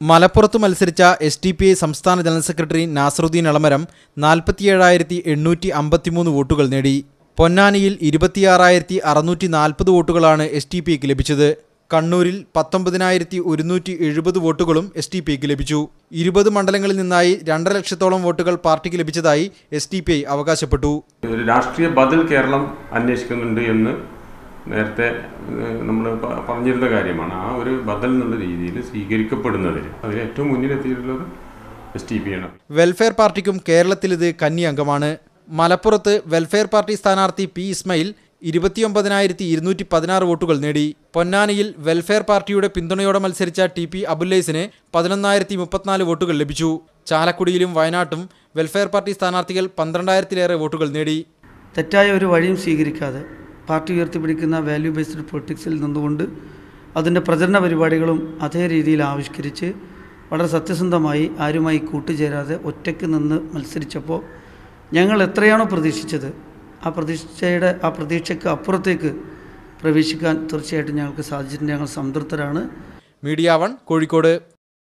മലപ്പുറത്ത് മത്സരിച്ച SDPI സംസ്ഥാന ജനറൽ സെക്രട്ടറി നാസറുദ്ദീൻ എളമരം 47,853 വോട്ടുകൾ നേടി. പൊന്നാനിയിൽ 26,640 വോട്ടുകളാണ് SDPIക്ക് ലഭിച്ചത്. കണ്ണൂരിൽ 19,170 വോട്ടുകളും SDPIക്ക് ലഭിച്ചു. 20 മണ്ഡലങ്ങളിൽ നിന്നായി 2.5 ലക്ഷത്തോളം വോട്ടുകൾ പാർട്ടിക്ക് ലഭിച്ചതായി SDPI അവകാശപ്പെട്ടു. ഒരു രാഷ്ട്രീയ ബദൽ കേരളം അന്വേഷിക്കുന്നുണ്ട് എന്ന് നേരത്തെ നമ്മൾ പറഞ്ഞിരുന്ന കാര്യമാണ്. ആ ഒരു ബദൽ എന്നുള്ള രീതിയിൽ സ്വീകരിക്കപ്പെടുന്നതിൽ അതിൽ ഏറ്റവും മുന്നിലെത്തിയിട്ടുള്ളത് SDPI ആണ്. വെൽഫെയർ പാർട്ടിക്കും കേരളത്തിൽ ഇത് കന്നി അംഗമാണ്. മലപ്പുറത്ത് വെൽഫെയർ പാർട്ടി സ്ഥാനാർത്ഥി P. ഇസ്മായിൽ 29,216 വോട്ടുകൾ നേടി. പൊന്നാനിയിൽ വെൽഫെയർ പാർട്ടിയുടെ പിന്തുണയോടെ മത്സരിച്ച TP അബുല്ലൈസിന് 11,034 വോട്ടുകൾ ലഭിച്ചു. ചാലക്കുടിയിലും വയനാട്ടും വെൽഫെയർ പാർട്ടി സ്ഥാനാർത്ഥികൾ 12,000-ലേറെ വോട്ടുകൾ നേടി. തെറ്റായ ഒരു വഴിയും സ്വീകരിക്കാതെ പാർട്ടി ഉയർത്തിപ്പിടിക്കുന്ന വാല്യൂ ബേസ്ഡ് പൊളിറ്റിക്സിൽ നിന്നുകൊണ്ട് അതിൻ്റെ പ്രചരണ പരിപാടികളും അതേ രീതിയിൽ ആവിഷ്കരിച്ച് വളരെ സത്യസന്ധമായി ആരുമായി കൂട്ടുചേരാതെ ഒറ്റയ്ക്ക് നിന്ന് മത്സരിച്ചപ്പോൾ ഞങ്ങൾ എത്രയാണോ പ്രതീക്ഷിച്ചത് ആ പ്രതീക്ഷയ്ക്ക് അപ്പുറത്തേക്ക് പ്രവേശിക്കാൻ തീർച്ചയായിട്ടും ഞങ്ങൾക്ക് സാധിച്ചിട്ടുണ്ട്. ഞങ്ങൾ സംതൃപ്തരാണ്. മീഡിയ 1 കോഴിക്കോട്.